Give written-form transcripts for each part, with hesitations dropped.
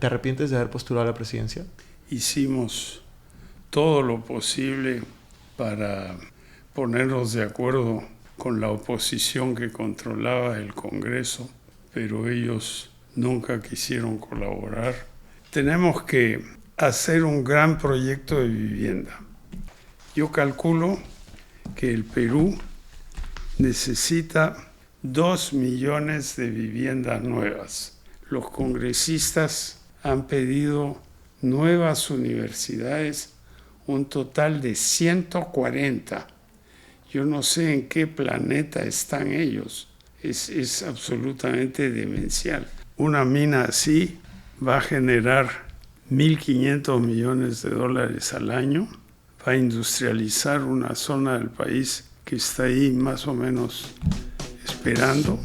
¿Te arrepientes de haber postulado a la presidencia? Hicimos todo lo posible para ponernos de acuerdo con la oposición que controlaba el Congreso, pero ellos nunca quisieron colaborar. Tenemos que hacer un gran proyecto de vivienda. Yo calculo que el Perú necesita 2 millones de viviendas nuevas. Los congresistas han pedido nuevas universidades, un total de 140. Yo no sé en qué planeta están ellos. Es absolutamente demencial. Una mina así va a generar 1.500 millones de dólares al año, va a industrializar una zona del país que está ahí más o menos esperando.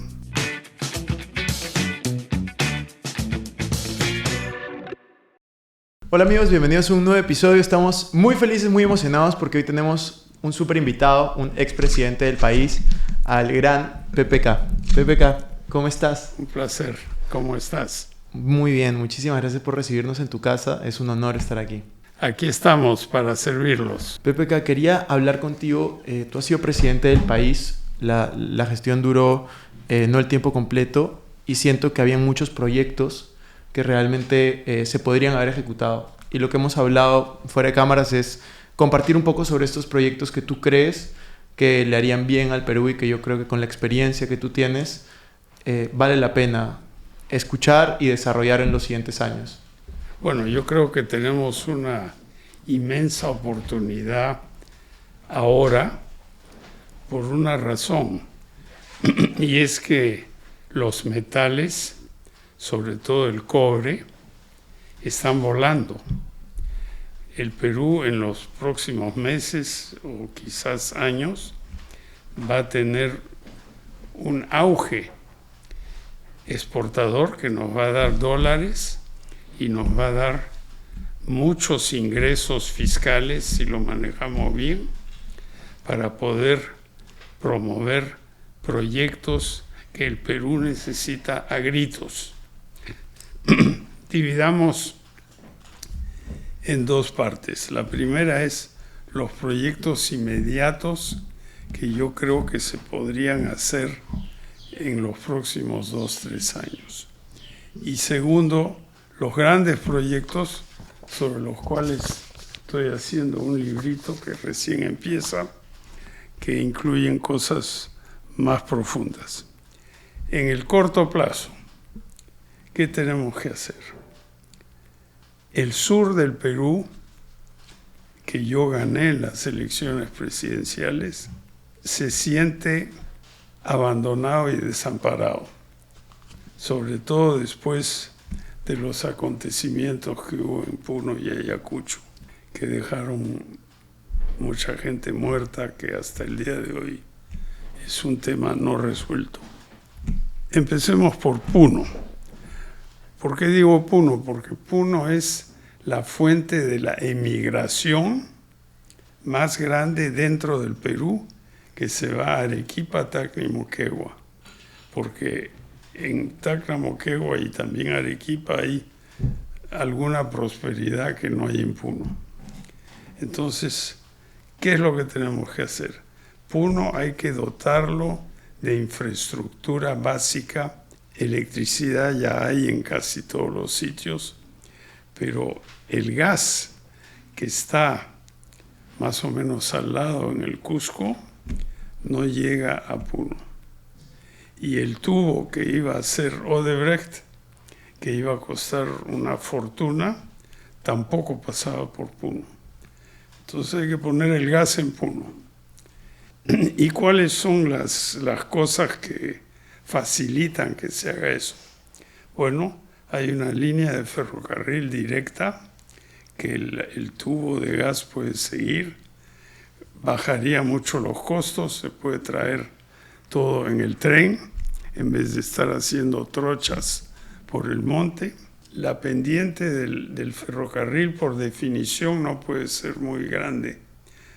Hola amigos, bienvenidos a un nuevo episodio. Estamos muy felices, muy emocionados porque hoy tenemos un súper invitado, un expresidente del país, al gran PPK. PPK, ¿cómo estás? Un placer. ¿Cómo estás? Muy bien, muchísimas gracias por recibirnos en tu casa. Es un honor estar aquí. Aquí estamos para servirlos. PPK, quería hablar contigo. Tú has sido presidente del país. La gestión duró no el tiempo completo y siento que había muchos proyectos que realmente se podrían haber ejecutado. Y lo que hemos hablado fuera de cámaras es compartir un poco sobre estos proyectos que tú crees que le harían bien al Perú y que yo creo que con la experiencia que tú tienes vale la pena escuchar y desarrollar en los siguientes años. Bueno, yo creo que tenemos una inmensa oportunidad ahora por una razón, y es que los metales, sobre todo el cobre, están volando. El Perú en los próximos meses o quizás años va a tener un auge exportador que nos va a dar dólares y nos va a dar muchos ingresos fiscales si lo manejamos bien para poder promover proyectos que el Perú necesita a gritos. Dividamos en dos partes. La primera es los proyectos inmediatos que yo creo que se podrían hacer en los próximos 2-3 años. Y segundo, los grandes proyectos sobre los cuales estoy haciendo un librito que recién empieza, que incluyen cosas más profundas. En el corto plazo, ¿qué tenemos que hacer? El sur del Perú, que yo gané en las elecciones presidenciales, se siente abandonado y desamparado, sobre todo después de los acontecimientos que hubo en Puno y Ayacucho, que dejaron mucha gente muerta, que hasta el día de hoy es un tema no resuelto. Empecemos por Puno. ¿Por qué digo Puno? Porque Puno es la fuente de la emigración más grande dentro del Perú, que se va a Arequipa, Tacna y Moquegua, porque en Tacna, Moquegua y también Arequipa hay alguna prosperidad que no hay en Puno. Entonces, ¿qué es lo que tenemos que hacer? Puno hay que dotarlo de infraestructura básica. Electricidad ya hay en casi todos los sitios, pero el gas que está más o menos al lado en el Cusco no llega a Puno. Y el tubo que iba a hacer Odebrecht, que iba a costar una fortuna, tampoco pasaba por Puno. Entonces hay que poner el gas en Puno. ¿Y cuáles son las cosas que facilitan que se haga eso? Bueno, hay una línea de ferrocarril directa que el tubo de gas puede seguir, bajaría mucho los costos, se puede traer todo en el tren en vez de estar haciendo trochas por el monte. La pendiente del ferrocarril por definición no puede ser muy grande,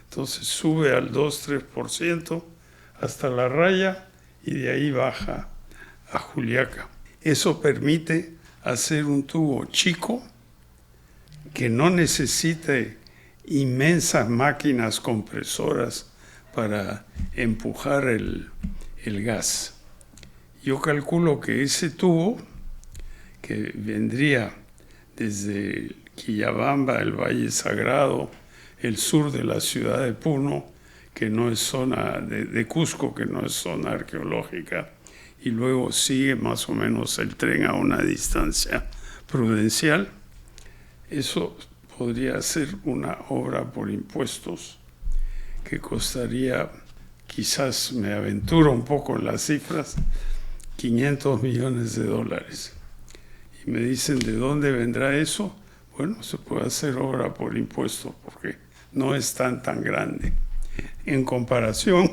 entonces sube al 2-3% hasta la raya y de ahí baja a Juliaca. Eso permite hacer un tubo chico que no necesite inmensas máquinas compresoras para empujar el gas. Yo calculo que ese tubo, que vendría desde Quillabamba, el Valle Sagrado, el sur de la ciudad de Puno, que no es zona de Cusco, que no es zona arqueológica, y luego sigue más o menos el tren a una distancia prudencial, eso podría ser una obra por impuestos que costaría, quizás me aventuro un poco en las cifras, $500 millones. Y me dicen, ¿de dónde vendrá eso? Bueno, se puede hacer obra por impuestos porque no es tan grande. En comparación,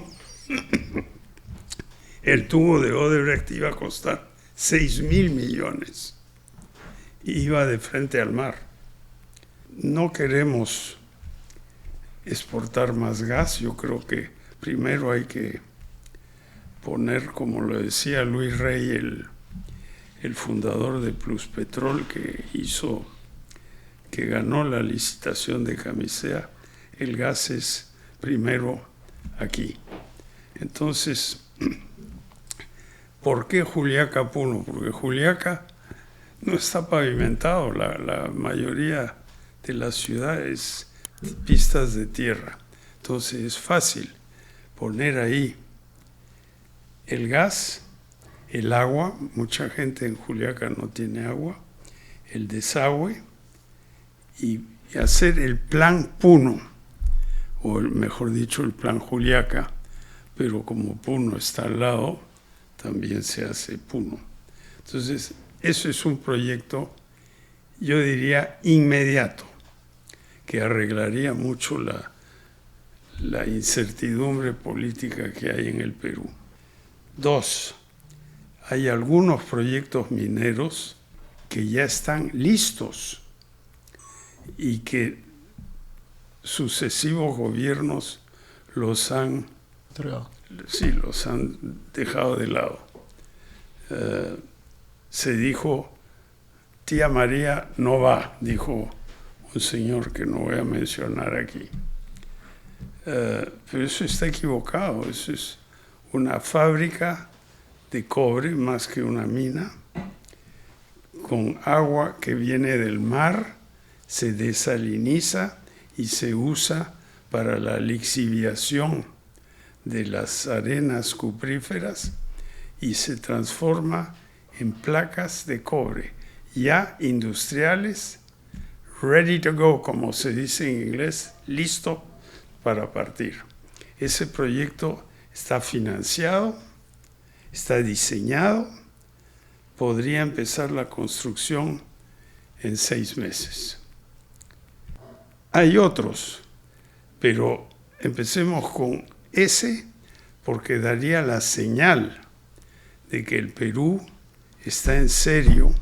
el tubo de Odebrecht iba a costar 6.000 millones y iba de frente al mar. No queremos exportar más gas. Yo creo que primero hay que poner, como lo decía Luis Rey, el fundador de Pluspetrol, que ganó la licitación de Camisea, el gas es primero aquí. Entonces, ¿por qué Juliaca Puno? Porque Juliaca no está pavimentado, la mayoría de la ciudad es pistas de tierra. Entonces es fácil poner ahí el gas, el agua, mucha gente en Juliaca no tiene agua, el desagüe, y hacer el plan Puno, o mejor dicho, el plan Juliaca, pero como Puno está al lado, también se hace Puno. Entonces, eso es un proyecto, yo diría, inmediato, que arreglaría mucho la incertidumbre política que hay en el Perú. 2, hay algunos proyectos mineros que ya están listos y que sucesivos gobiernos los han dejado de lado. Se dijo, tía María no va, dijo un señor que no voy a mencionar aquí. Pero eso está equivocado, eso es una fábrica de cobre más que una mina, con agua que viene del mar, se desaliniza y se usa para la lixiviación de las arenas cupríferas y se transforma en placas de cobre ya industriales, ready to go, como se dice en inglés, listo para partir. Ese proyecto está financiado, está diseñado, podría empezar la construcción en 6 meses. Hay otros, pero empecemos con ese porque daría la señal de que el Perú está en serio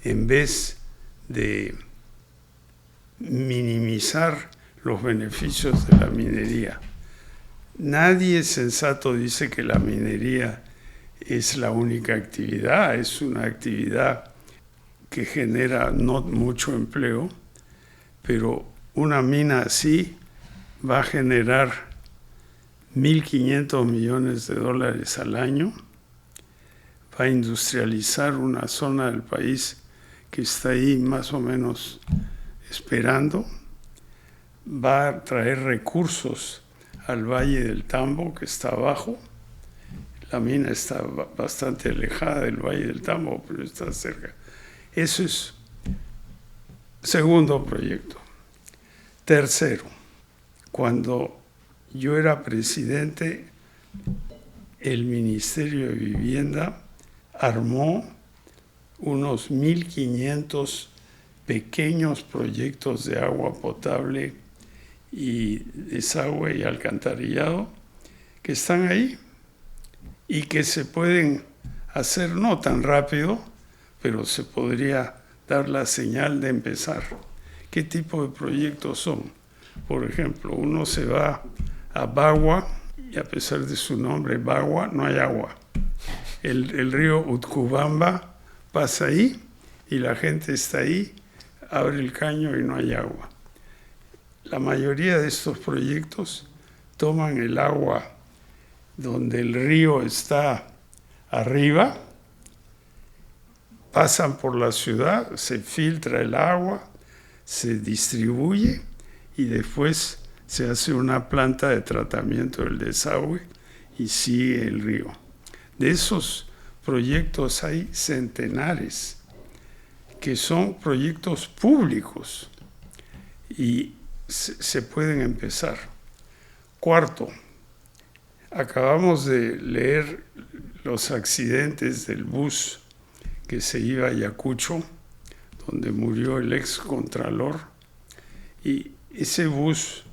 en vez de minimizar los beneficios de la minería. Nadie sensato dice que la minería es la única actividad, es una actividad que genera no mucho empleo, pero una mina así va a generar $1.500 millones al año, va a industrializar una zona del país que está ahí más o menos esperando, va a traer recursos al Valle del Tambo, que está abajo. La mina está bastante alejada del Valle del Tambo, pero está cerca. Eso es segundo proyecto. Tercero, cuando yo era presidente, el Ministerio de Vivienda armó unos 1.500 pequeños proyectos de agua potable y desagüe y alcantarillado que están ahí y que se pueden hacer no tan rápido, pero se podría dar la señal de empezar. ¿Qué tipo de proyectos son? Por ejemplo, uno se va a Bagua y a pesar de su nombre, Bagua, no hay agua. El río Utcubamba pasa ahí y la gente está ahí, abre el caño y no hay agua. La mayoría de estos proyectos toman el agua donde el río está arriba, pasan por la ciudad, se filtra el agua, se distribuye y después se hace una planta de tratamiento del desagüe y sigue el río. De esos proyectos hay centenares que son proyectos públicos y se pueden empezar. Cuarto, acabamos de leer los accidentes del bus que se iba a Ayacucho, donde murió el ex contralor, y ese bus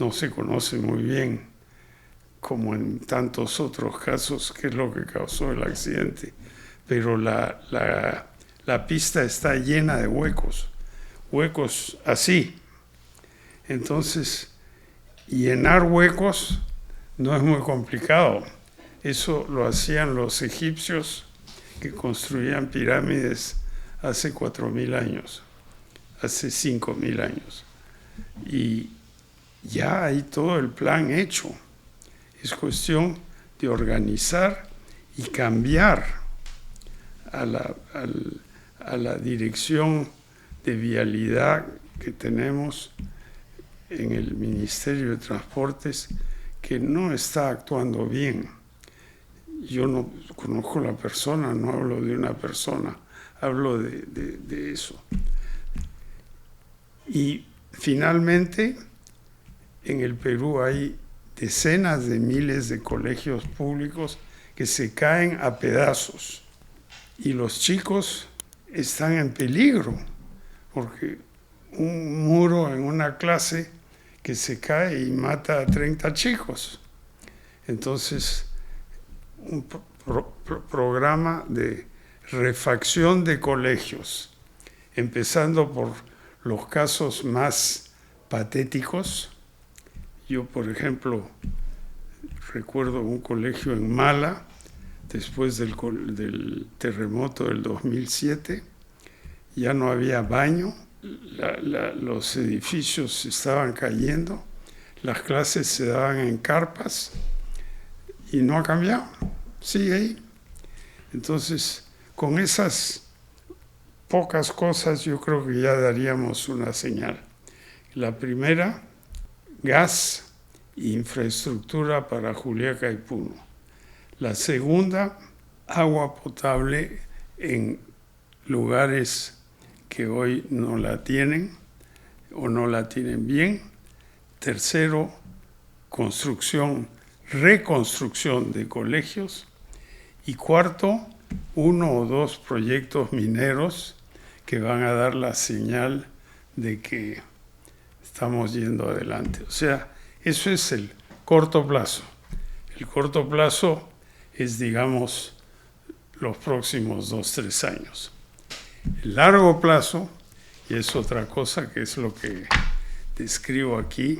no se conoce muy bien, como en tantos otros casos, qué es lo que causó el accidente, pero la pista está llena de huecos así. Entonces, llenar huecos no es muy complicado. Eso lo hacían los egipcios que construían pirámides hace 4.000 años, hace 5.000 años. Y ya hay todo el plan hecho. Es cuestión de organizar y cambiar a la dirección de vialidad que tenemos en el Ministerio de Transportes, que no está actuando bien. Yo no conozco a la persona, no hablo de una persona, hablo de eso. Y finalmente, en el Perú hay decenas de miles de colegios públicos que se caen a pedazos y los chicos están en peligro porque un muro en una clase que se cae y mata a 30 chicos. Entonces, un programa de refacción de colegios, empezando por los casos más patéticos. Yo, por ejemplo, recuerdo un colegio en Mala, después del terremoto del 2007, ya no había baño, los edificios estaban cayendo, las clases se daban en carpas y no ha cambiado, sigue ahí. Entonces, con esas pocas cosas yo creo que ya daríamos una señal. La primera, gas e infraestructura para Juliaca y Puno. La segunda, agua potable en lugares que hoy no la tienen o no la tienen bien. Tercero, reconstrucción de colegios. Y cuarto, 1 o 2 proyectos mineros que van a dar la señal de que estamos yendo adelante. O sea, eso es el corto plazo. El corto plazo es, digamos, los próximos 2-3 años. El largo plazo, y es otra cosa que es lo que describo aquí,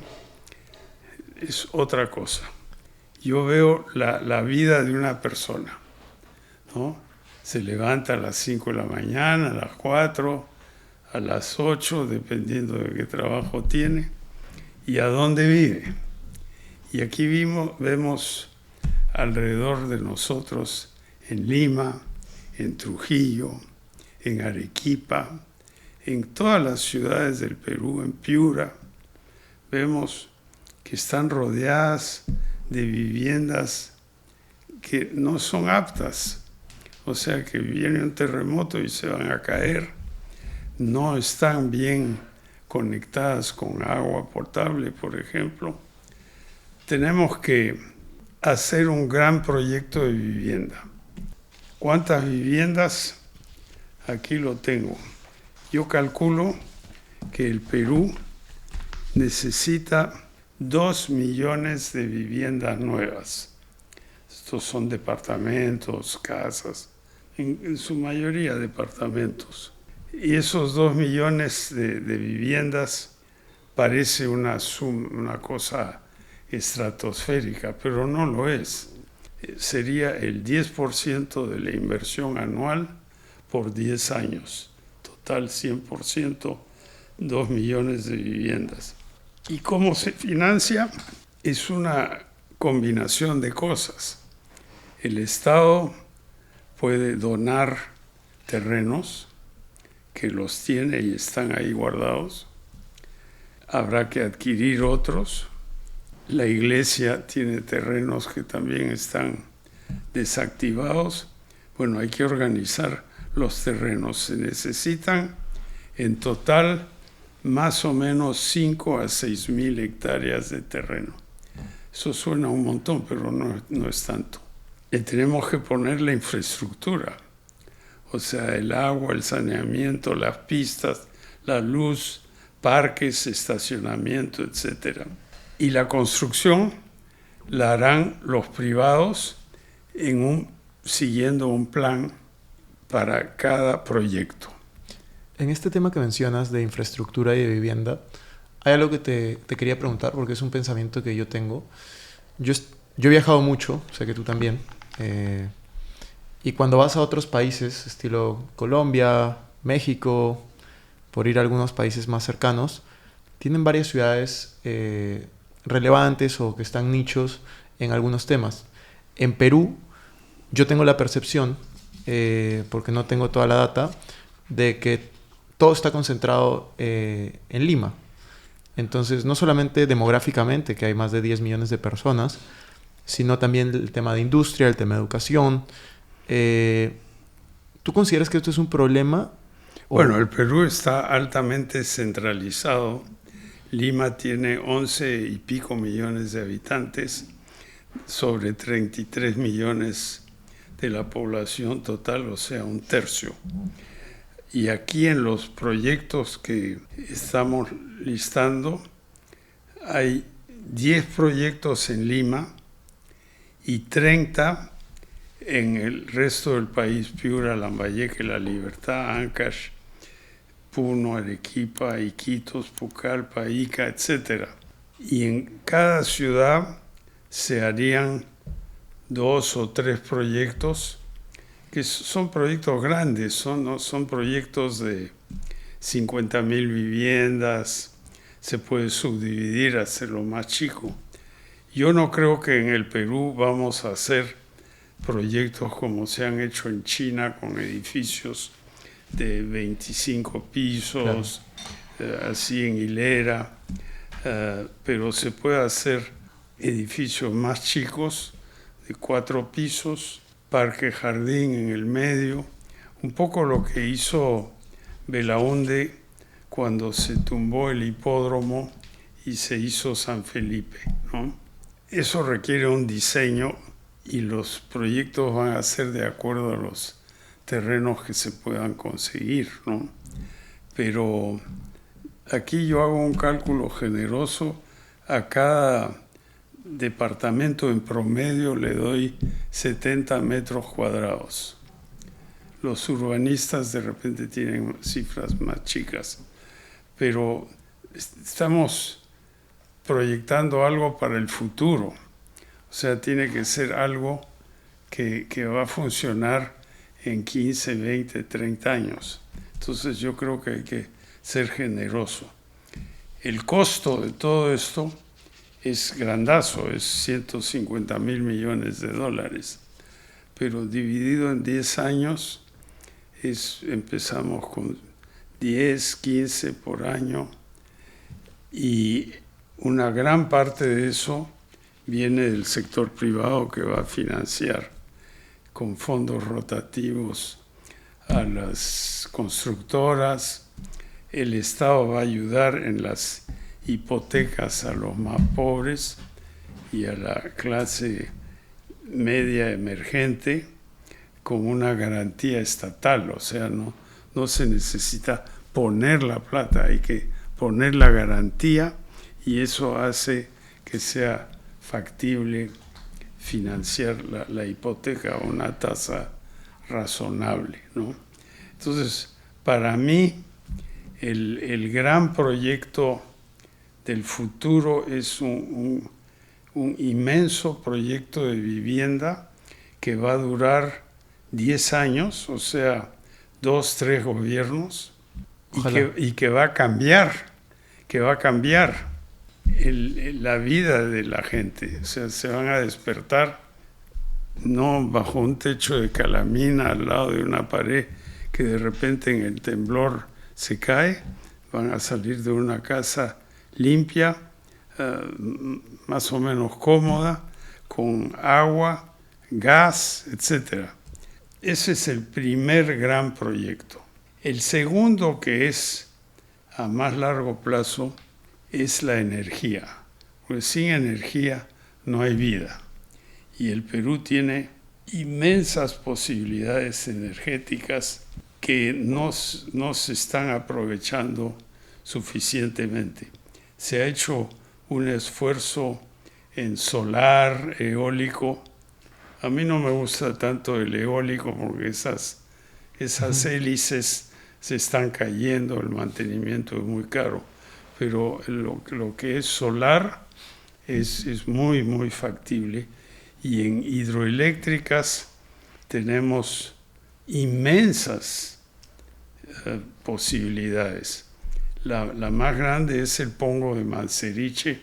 es otra cosa. Yo veo la vida de una persona, ¿no? Se levanta a las 5 de la mañana, a las 4, a las 8, dependiendo de qué trabajo tiene, y a dónde vive. Y aquí vemos alrededor de nosotros, en Lima, en Trujillo, en Arequipa, en todas las ciudades del Perú, en Piura, vemos que están rodeadas de viviendas que no son aptas. O sea, que viene un terremoto y se van a caer, no están bien conectadas con agua potable, por ejemplo. Tenemos que hacer un gran proyecto de vivienda. ¿Cuántas viviendas? Aquí lo tengo. Yo calculo que el Perú necesita 2 millones de viviendas nuevas. Estos son departamentos, casas, en su mayoría departamentos. Y esos 2 millones de viviendas parece una cosa estratosférica, pero no lo es. Sería el 10% de la inversión anual por 10 años. Total 100%, 2 millones de viviendas. ¿Y cómo se financia? Es una combinación de cosas. El Estado puede donar terrenos que los tiene y están ahí guardados. Habrá que adquirir otros. La iglesia tiene terrenos que también están desactivados. Bueno, hay que organizar los terrenos. Se necesitan en total más o menos 5 a 6 mil hectáreas de terreno. Eso suena un montón, pero no es tanto. Le tenemos que poner la infraestructura, o sea, el agua, el saneamiento, las pistas, la luz, parques, estacionamiento, etc. Y la construcción la harán los privados siguiendo un plan para cada proyecto. En este tema que mencionas de infraestructura y de vivienda, hay algo que te quería preguntar porque es un pensamiento que yo tengo. Yo he viajado mucho, sé que tú también, y cuando vas a otros países, estilo Colombia, México, por ir a algunos países más cercanos, tienen varias ciudades relevantes o que están nichos en algunos temas. En Perú, yo tengo la percepción, porque no tengo toda la data, de que todo está concentrado en Lima. Entonces, no solamente demográficamente, que hay más de 10 millones de personas, sino también el tema de industria, el tema de educación. ¿Tú consideras que esto es un problema? Bueno, el Perú está altamente centralizado. Lima tiene 11 y pico millones de habitantes, sobre 33 millones de la población total, o sea, un tercio. Y aquí en los proyectos que estamos listando, hay 10 proyectos en Lima y 30 en el resto del país: Piura, Lambayeque, La Libertad, Ancash, Puno, Arequipa, Iquitos, Pucallpa, Ica, etc. Y en cada ciudad se harían 2 o 3 proyectos, que son proyectos grandes, son proyectos de 50,000 viviendas, se puede subdividir, hacerlo más chico. Yo no creo que en el Perú vamos a hacer proyectos como se han hecho en China, con edificios de 25 pisos, claro, así en hilera, pero se puede hacer edificios más chicos, de 4 pisos, parque jardín en el medio, un poco lo que hizo Belaúnde cuando se tumbó el hipódromo y se hizo San Felipe, ¿no? Eso requiere un diseño y los proyectos van a ser de acuerdo a los terrenos que se puedan conseguir, ¿no? Pero aquí yo hago un cálculo generoso. A cada departamento en promedio le doy 70 metros cuadrados. Los urbanistas de repente tienen cifras más chicas, pero estamos proyectando algo para el futuro. O sea, tiene que ser algo que va a funcionar en 15, 20, 30 años. Entonces yo creo que hay que ser generoso. El costo de todo esto es grandazo, es 150,000 millones de dólares, pero dividido en 10 años, empezamos con 10, 15 por año, y una gran parte de eso viene del sector privado, que va a financiar con fondos rotativos a las constructoras. El Estado va a ayudar en las hipotecas a los más pobres y a la clase media emergente con una garantía estatal. O sea, no se necesita poner la plata, hay que poner la garantía, y eso hace que sea factible financiar la hipoteca a una tasa razonable, ¿no? Entonces, para mí, el gran proyecto del futuro es un inmenso proyecto de vivienda que va a durar 10 años, o sea, 2, 3 gobiernos Ojalá. y que va a cambiar la vida de la gente. O sea, se van a despertar no bajo un techo de calamina al lado de una pared que de repente en el temblor se cae, van a salir de una casa limpia, más o menos cómoda, con agua, gas, etc. Ese es el primer gran proyecto. El segundo, que es a más largo plazo, es la energía. Porque sin energía no hay vida. Y el Perú tiene inmensas posibilidades energéticas que no se están aprovechando suficientemente. Se ha hecho un esfuerzo en solar, eólico. A mí no me gusta tanto el eólico porque esas hélices se están cayendo, el mantenimiento es muy caro. Pero lo que es solar es muy, muy factible. Y en hidroeléctricas tenemos inmensas posibilidades. La más grande es el Pongo de Manseriche,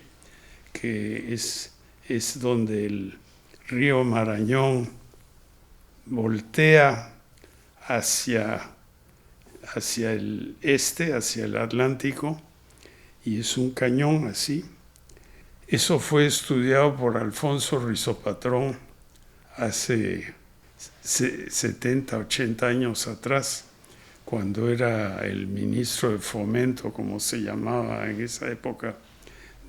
que es donde el río Marañón voltea hacia el este, hacia el Atlántico, y es un cañón así. Eso fue estudiado por Alfonso Rizopatrón hace 70, 80 años atrás, cuando era el ministro de Fomento, como se llamaba en esa época,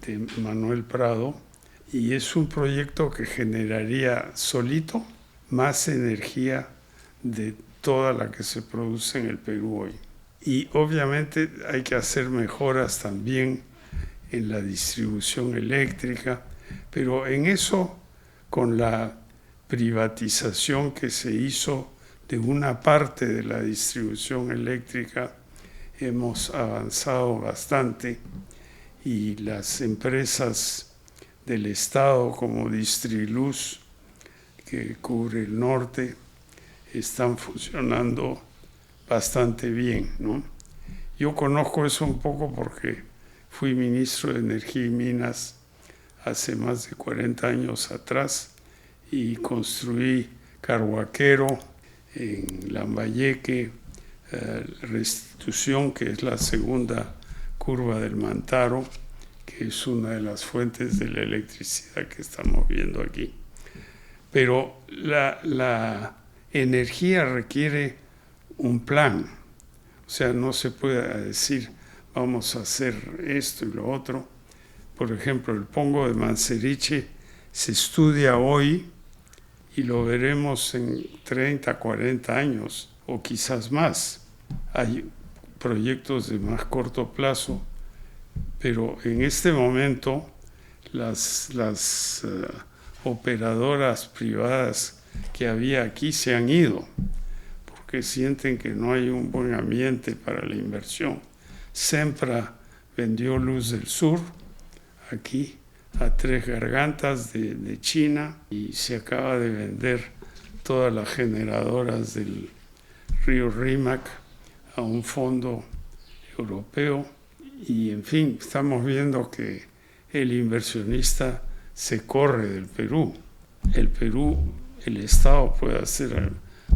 de Manuel Prado, y es un proyecto que generaría solito más energía de toda la que se produce en el Perú hoy. Y obviamente hay que hacer mejoras también en la distribución eléctrica, pero en eso, con la privatización que se hizo de una parte de la distribución eléctrica, hemos avanzado bastante y las empresas del Estado como Distriluz, que cubre el norte, están funcionando bastante bien, ¿no? Yo conozco eso un poco porque fui ministro de Energía y Minas hace más de 40 años atrás y construí Carhuaquero en Lambayeque, Restitución, que es la segunda curva del Mantaro, que es una de las fuentes de la electricidad que estamos viendo aquí. Pero la energía requiere un plan. O sea, no se puede decir vamos a hacer esto y lo otro. Por ejemplo, el Pongo de Manseriche se estudia hoy y lo veremos en 30, 40 años o quizás más. Hay proyectos de más corto plazo, pero en este momento las operadoras privadas que había aquí se han ido porque sienten que no hay un buen ambiente para la inversión. Sempra vendió Luz del Sur aquí a Tres Gargantas de China y se acaba de vender todas las generadoras del río Rímac a un fondo europeo y en fin, estamos viendo que el inversionista se corre del Perú. El Perú, el Estado puede hacer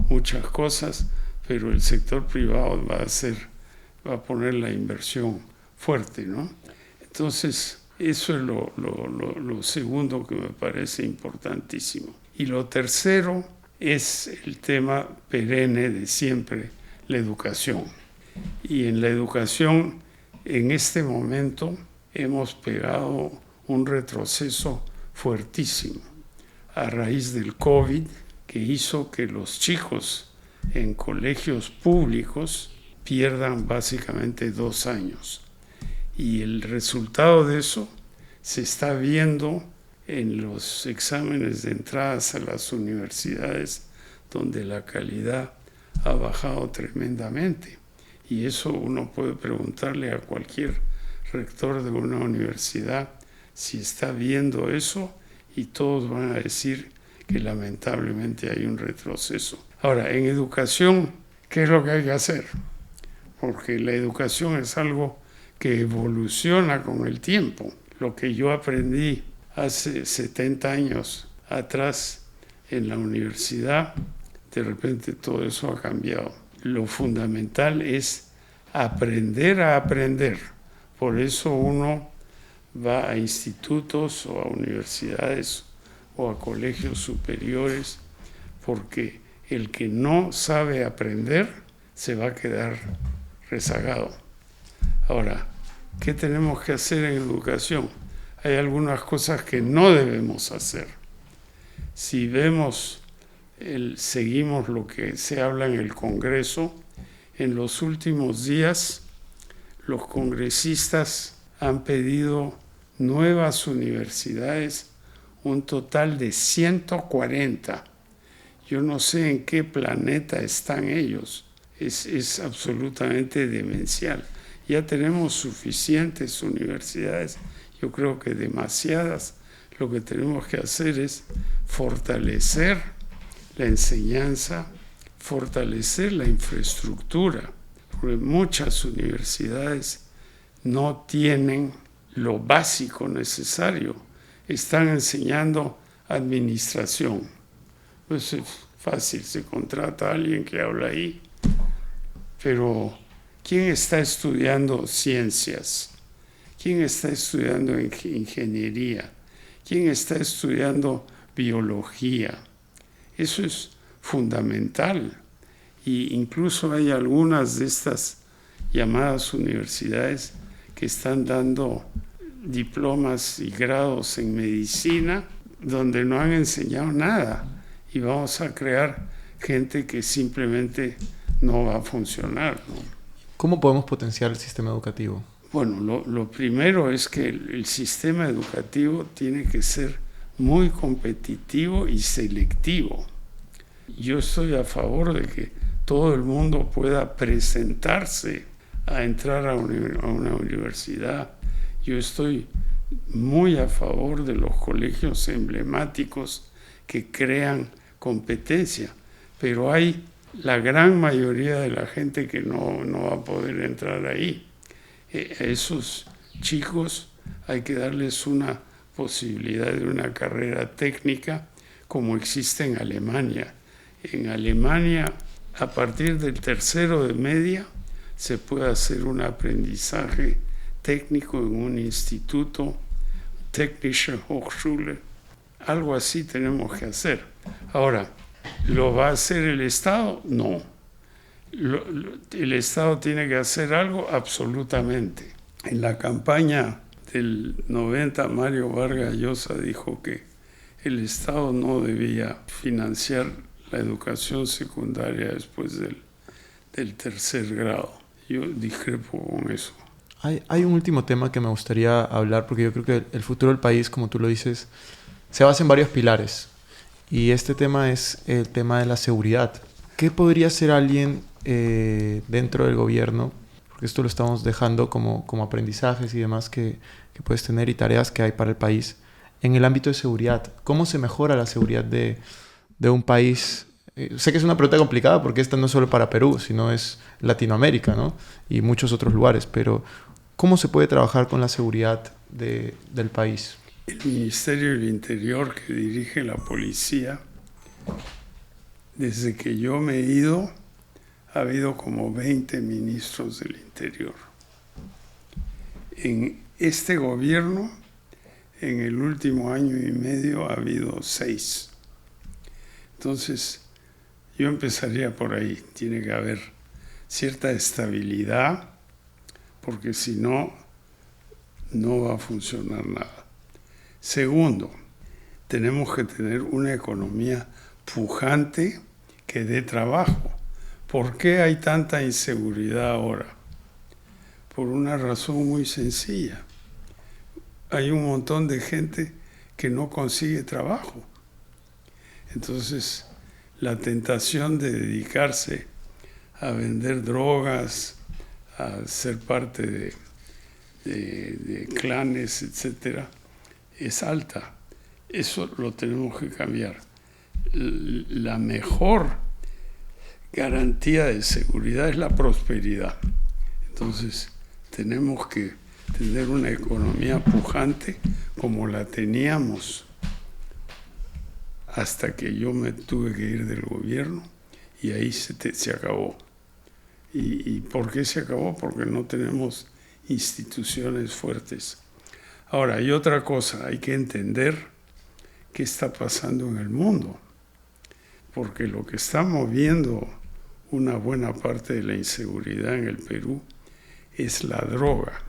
muchas cosas, pero el sector privado va a poner la inversión fuerte, ¿no? Entonces, eso es lo segundo que me parece importantísimo. Y lo tercero es el tema perenne de siempre, la educación. Y en la educación, en este momento, hemos pegado un retroceso fuertísimo a raíz del COVID, que hizo que los chicos en colegios públicos pierdan básicamente 2 años. Y el resultado de eso se está viendo en los exámenes de entradas a las universidades, donde la calidad ha bajado tremendamente. Y eso uno puede preguntarle a cualquier rector de una universidad si está viendo eso, y todos van a decir que lamentablemente hay un retroceso. Ahora, en educación ¿Qué es lo que hay que hacer? Porque la educación es algo que evoluciona con el tiempo. Lo que yo aprendí hace 70 años atrás en la universidad, de repente todo eso ha cambiado. Lo fundamental es aprender a aprender. Por eso uno va a institutos o a universidades o a colegios superiores, porque el que no sabe aprender se va a quedar rezagado. Ahora, ¿qué tenemos que hacer en educación? Hay algunas cosas que no debemos hacer. Si seguimos lo que se habla en el Congreso, en los últimos días los congresistas han pedido nuevas universidades, un total de 140. Yo no sé en qué planeta están ellos. Es absolutamente demencial. Ya tenemos suficientes universidades, yo creo que demasiadas. Lo que tenemos que hacer es fortalecer la enseñanza, fortalecer la infraestructura, porque muchas universidades no tienen lo básico necesario. Están enseñando administración. Pues es fácil, se contrata a alguien que habla ahí. Pero, ¿quién está estudiando ciencias? ¿Quién está estudiando ingeniería? ¿Quién está estudiando biología? Eso es fundamental. Y incluso hay algunas de estas llamadas universidades que están dando diplomas y grados en medicina donde no han enseñado nada. Y vamos a crear gente que simplemente no va a funcionar, ¿no? ¿Cómo podemos potenciar el sistema educativo? Bueno, lo primero es que el sistema educativo tiene que ser muy competitivo y selectivo. Yo estoy a favor de que todo el mundo pueda presentarse a entrar a una universidad. Yo estoy muy a favor de los colegios emblemáticos que crean competencia, pero hay la gran mayoría de la gente que no va a poder entrar ahí. A esos chicos hay que darles una posibilidad de una carrera técnica como existe en Alemania. En Alemania, a partir del tercero de media, se puede hacer un aprendizaje técnico en un instituto, Technische Hochschule. Algo así tenemos que hacer. Ahora, ¿lo va a hacer el Estado? No. El Estado tiene que hacer algo absolutamente. En la campaña del 90, Mario Vargas Llosa dijo que el Estado no debía financiar la educación secundaria después del tercer grado. Yo discrepo con eso. Hay un último tema que me gustaría hablar, porque yo creo que el futuro del país, como tú lo dices, se basa en varios pilares. Y este tema es el tema de la seguridad. ¿Qué podría hacer alguien dentro del gobierno? Porque esto lo estamos dejando como aprendizajes y demás que puedes tener y tareas que hay para el país. En el ámbito de seguridad, ¿cómo se mejora la seguridad de un país? Sé que es una pregunta complicada porque esta no es solo para Perú, sino es Latinoamérica, ¿no? Y muchos otros lugares. Pero, ¿cómo se puede trabajar con la seguridad del país? El Ministerio del Interior, que dirige la policía, desde que yo me he ido, ha habido como 20 ministros del Interior. En este gobierno, en el último año y medio, ha habido 6. Entonces, yo empezaría por ahí. Tiene que haber cierta estabilidad, porque si no, no va a funcionar nada. Segundo, tenemos que tener una economía pujante que dé trabajo. ¿Por qué hay tanta inseguridad ahora? Por una razón muy sencilla. Hay un montón de gente que no consigue trabajo. Entonces, la tentación de dedicarse a vender drogas, a ser parte de clanes, etcétera, es alta. Eso lo tenemos que cambiar. La mejor garantía de seguridad es la prosperidad. Entonces, tenemos que tener una economía pujante como la teníamos hasta que yo me tuve que ir del gobierno y ahí se acabó. ¿Y por qué se acabó? Porque no tenemos instituciones fuertes. Ahora, hay otra cosa, hay que entender qué está pasando en el mundo, porque lo que está moviendo una buena parte de la inseguridad en el Perú es la droga.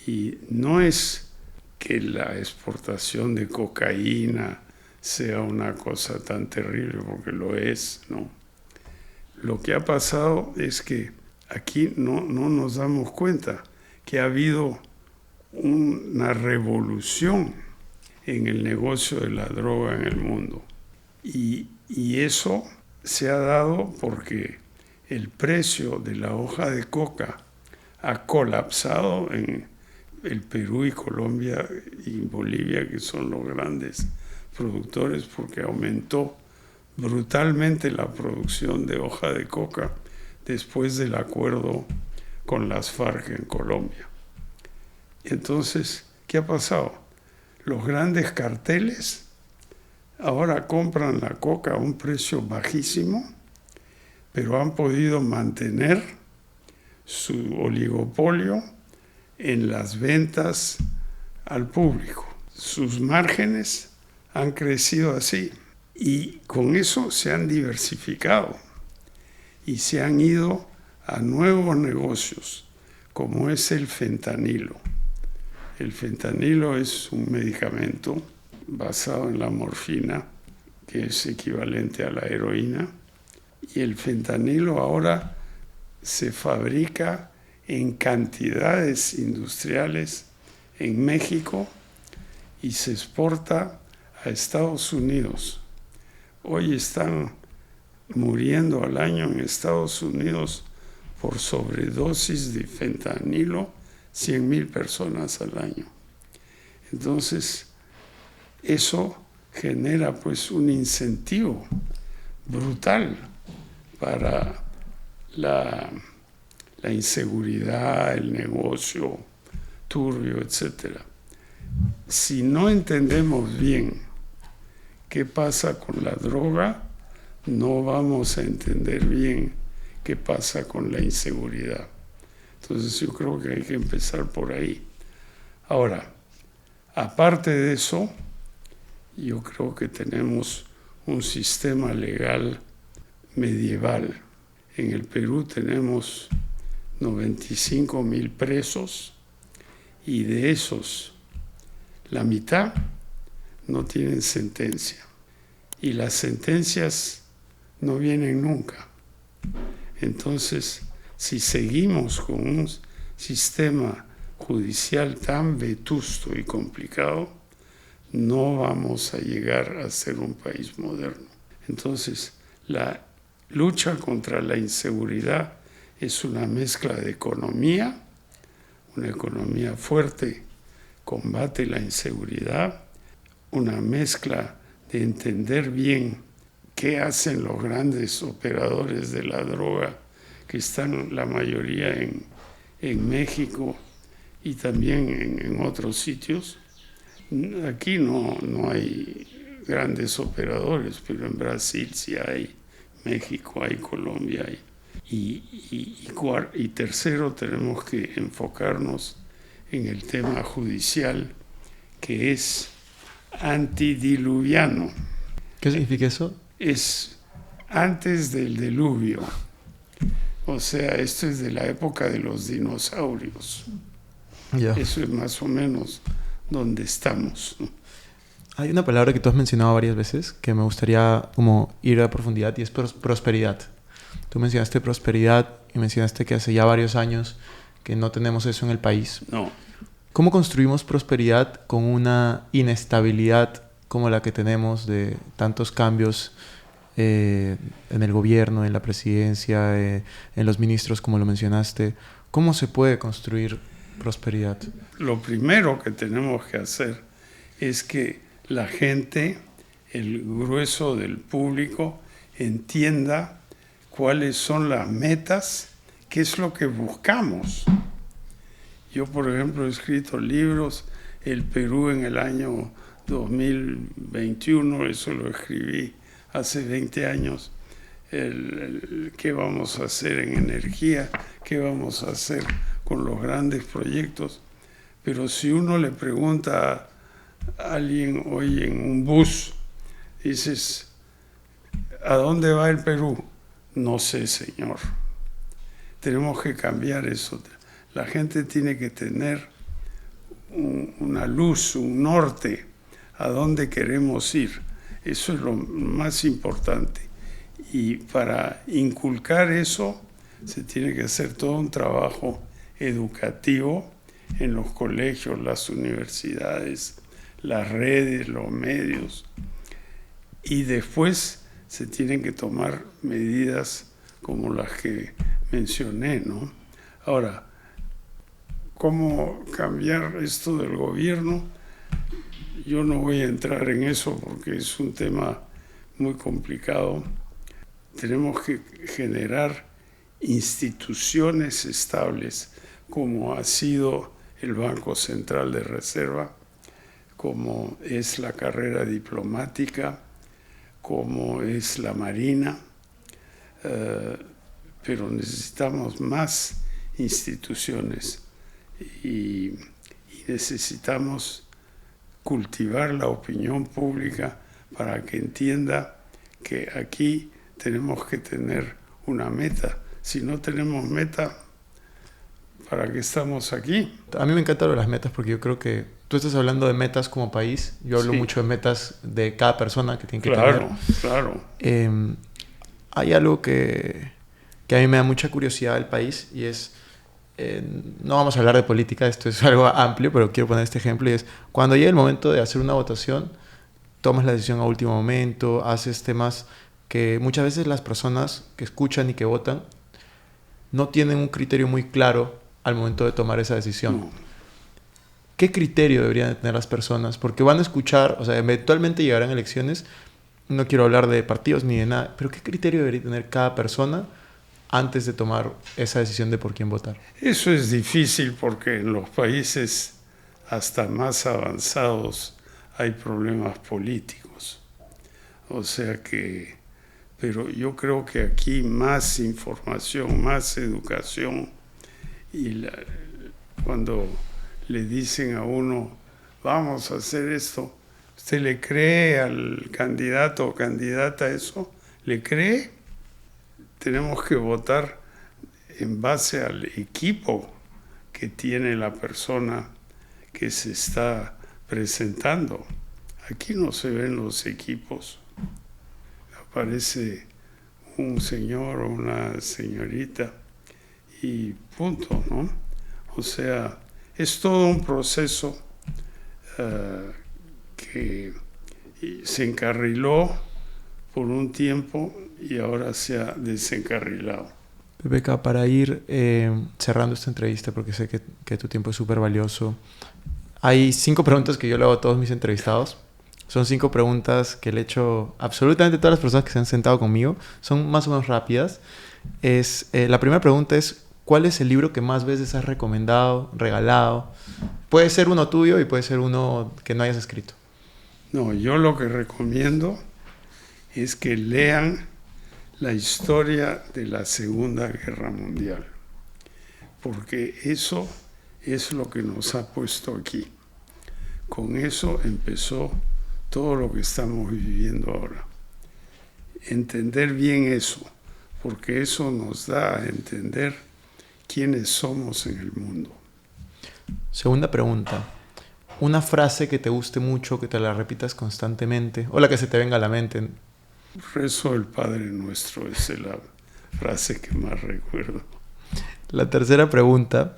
Y no es que la exportación de cocaína sea una cosa tan terrible, porque lo es, ¿no? Lo que ha pasado es que aquí no nos damos cuenta que ha habido una revolución en el negocio de la droga en el mundo. Y eso se ha dado porque el precio de la hoja de coca ha colapsado en el Perú y Colombia y Bolivia, que son los grandes productores, porque aumentó brutalmente la producción de hoja de coca después del acuerdo con las FARC en Colombia. Entonces, ¿qué ha pasado? Los grandes carteles ahora compran la coca a un precio bajísimo, pero han podido mantener su oligopolio en las ventas al público. Sus márgenes han crecido así y con eso se han diversificado y se han ido a nuevos negocios, como es el fentanilo. El fentanilo es un medicamento basado en la morfina, que es equivalente a la heroína, y el fentanilo ahora se fabrica en cantidades industriales en México y se exporta a Estados Unidos. Hoy están muriendo al año en Estados Unidos por sobredosis de fentanilo 100,000 personas al año. Entonces, eso genera pues un incentivo brutal para la inseguridad, el negocio turbio, etc. Si no entendemos bien qué pasa con la droga, no vamos a entender bien qué pasa con la inseguridad. Entonces yo creo que hay que empezar por ahí. Ahora, aparte de eso, yo creo que tenemos un sistema legal medieval. En el Perú tenemos 95,000 presos y de esos la mitad no tienen sentencia y las sentencias no vienen nunca. Entonces, si seguimos con un sistema judicial tan vetusto y complicado, no vamos a llegar a ser un país moderno. Entonces, la lucha contra la inseguridad es una mezcla de economía, una economía fuerte combate la inseguridad, una mezcla de entender bien qué hacen los grandes operadores de la droga, que están la mayoría en México y también en otros sitios. Aquí no hay grandes operadores, pero en Brasil sí hay, México hay, Colombia hay. Y tercero, tenemos que enfocarnos en el tema judicial, que es antidiluviano. ¿Qué significa eso? Es antes del diluvio. O sea, esto es de la época de los dinosaurios. Yeah. Eso es más o menos donde estamos, ¿no? Hay una palabra que tú has mencionado varias veces que me gustaría como ir a profundidad y es prosperidad. Tú mencionaste prosperidad y mencionaste que hace ya varios años que no tenemos eso en el país. No. ¿Cómo construimos prosperidad con una inestabilidad como la que tenemos de tantos cambios en el gobierno, en la presidencia, en los ministros, como lo mencionaste? ¿Cómo se puede construir prosperidad? Lo primero que tenemos que hacer es que la gente, el grueso del público, entienda cuáles son las metas, qué es lo que buscamos. Yo, por ejemplo, he escrito libros, El Perú en el año 2021, eso lo escribí hace 20 años, qué vamos a hacer en energía, qué vamos a hacer con los grandes proyectos. Pero si uno le pregunta a alguien hoy en un bus, dices, ¿a dónde va el Perú? No sé, señor. Tenemos que cambiar eso. La gente tiene que tener una luz, un norte, a dónde queremos ir. Eso es lo más importante. Y para inculcar eso, se tiene que hacer todo un trabajo educativo en los colegios, las universidades, las redes, los medios. Y después se tienen que tomar medidas como las que mencioné, ¿no? Ahora, ¿cómo cambiar esto del gobierno? Yo no voy a entrar en eso porque es un tema muy complicado. Tenemos que generar instituciones estables, como ha sido el Banco Central de Reserva, como es la carrera diplomática, como es la Marina, pero necesitamos más instituciones y necesitamos cultivar la opinión pública para que entienda que aquí tenemos que tener una meta. Si no tenemos meta, ¿para qué estamos aquí? A mí me encantan las metas porque yo creo que tú estás hablando de metas como país. Yo hablo mucho de metas de cada persona que tiene que tener. Claro. Hay algo que a mí me da mucha curiosidad del país y es, no vamos a hablar de política, esto es algo amplio, pero quiero poner este ejemplo y es, cuando llega el momento de hacer una votación, tomas la decisión a último momento, haces temas que muchas veces las personas que escuchan y que votan no tienen un criterio muy claro al momento de tomar esa decisión. No. ¿Qué criterio deberían tener las personas? Porque van a escuchar, o sea, eventualmente llegarán elecciones, no quiero hablar de partidos ni de nada, pero ¿qué criterio debería tener cada persona antes de tomar esa decisión de por quién votar? Eso es difícil porque en los países hasta más avanzados hay problemas políticos. O sea que, pero yo creo que aquí más información, más educación y cuando le dicen a uno, vamos a hacer esto, ¿usted le cree al candidato o candidata eso? ¿Le cree? Tenemos que votar en base al equipo que tiene la persona que se está presentando. Aquí no se ven los equipos. Aparece un señor o una señorita y punto, ¿no? O sea, es todo un proceso que se encarriló por un tiempo y ahora se ha desencarrilado. PPK, para ir cerrando esta entrevista, porque sé que tu tiempo es súper valioso, hay 5 preguntas que yo le hago a todos mis entrevistados. Son 5 preguntas que le he hecho absolutamente a todas las personas que se han sentado conmigo. Son más o menos rápidas. La primera pregunta es, ¿cuál es el libro que más veces has recomendado, regalado? Puede ser uno tuyo y puede ser uno que no hayas escrito. No, yo lo que recomiendo es que lean la historia de la Segunda Guerra Mundial, porque eso es lo que nos ha puesto aquí. Con eso empezó todo lo que estamos viviendo ahora. Entender bien eso, porque eso nos da a entender quiénes somos en el mundo. Segunda pregunta. Una frase que te guste mucho, que te la repitas constantemente, o la que se te venga a la mente. Rezo del Padre Nuestro, esa es la frase que más recuerdo. La tercera pregunta,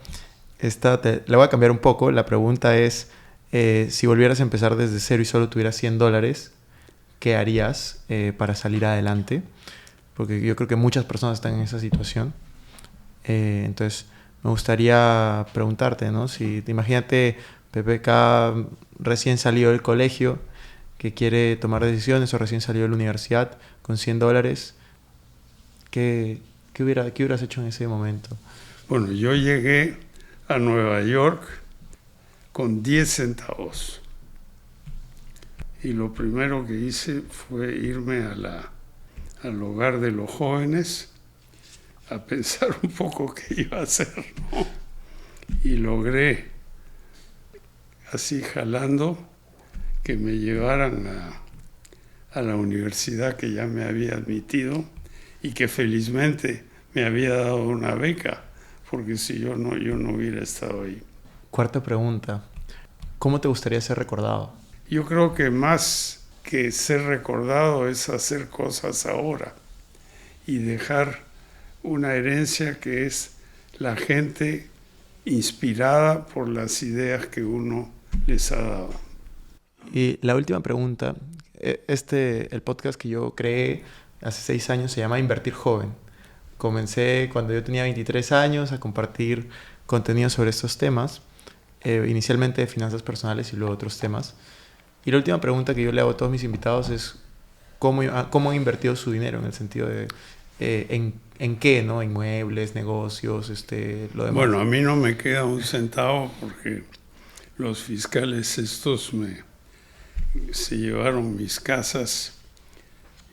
la voy a cambiar un poco. La pregunta es, si volvieras a empezar desde cero y solo tuvieras $100, ¿qué harías para salir adelante? Porque yo creo que muchas personas están en esa situación. Entonces, me gustaría preguntarte, ¿no? Si imagínate PPK recién salió del colegio, que quiere tomar decisiones, o recién salió de la universidad con $100, ¿Qué hubieras hecho en ese momento? Bueno, yo llegué a Nueva York con 10 centavos. Y lo primero que hice fue irme al hogar de los jóvenes a pensar un poco qué iba a hacer, ¿no? Y logré, así jalando, que me llevaran a la universidad que ya me había admitido y que felizmente me había dado una beca, porque si yo no hubiera estado ahí. Cuarta pregunta. ¿Cómo te gustaría ser recordado? Yo creo que más que ser recordado es hacer cosas ahora y dejar una herencia que es la gente inspirada por las ideas que uno les ha dado. Y la última pregunta. El podcast que yo creé hace 6 años se llama Invertir Joven. Comencé cuando yo tenía 23 años a compartir contenido sobre estos temas, inicialmente de finanzas personales y luego otros temas. Y la última pregunta que yo le hago a todos mis invitados es cómo han invertido su dinero, en el sentido de en qué, ¿no? Inmuebles, negocios, lo demás. Bueno, a mí no me queda un centavo porque los fiscales estos se llevaron mis casas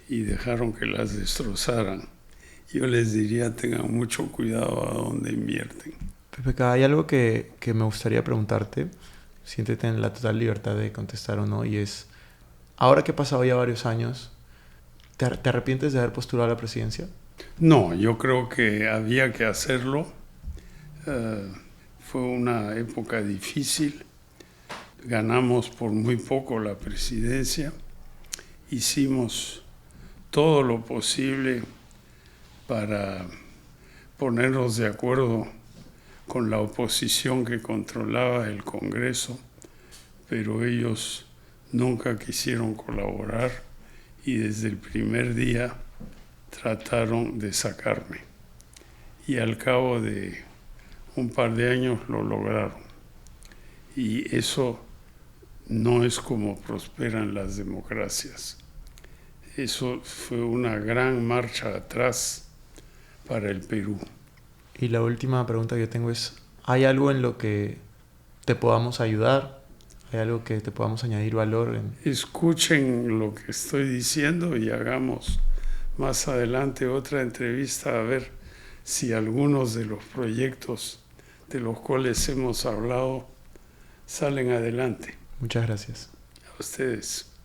y dejaron que las destrozaran. Yo les diría, tengan mucho cuidado a dónde invierten. Pepe, hay algo que me gustaría preguntarte, siéntete en la total libertad de contestar o no, y es, ahora que ha pasado ya varios años, ¿te arrepientes de haber postulado a la presidencia? No, yo creo que había que hacerlo. Fue una época difícil. Ganamos por muy poco la presidencia. Hicimos todo lo posible para ponernos de acuerdo con la oposición que controlaba el Congreso, pero ellos nunca quisieron colaborar y desde el primer día trataron de sacarme. Y al cabo de un par de años lo lograron. Y eso no es como prosperan las democracias. Eso fue una gran marcha atrás para el Perú. Y la última pregunta que yo tengo es, ¿hay algo en lo que te podamos ayudar? ¿Hay algo que te podamos añadir valor? Escuchen lo que estoy diciendo y hagamos más adelante otra entrevista a ver si algunos de los proyectos de los cuales hemos hablado salen adelante. Muchas gracias. A ustedes.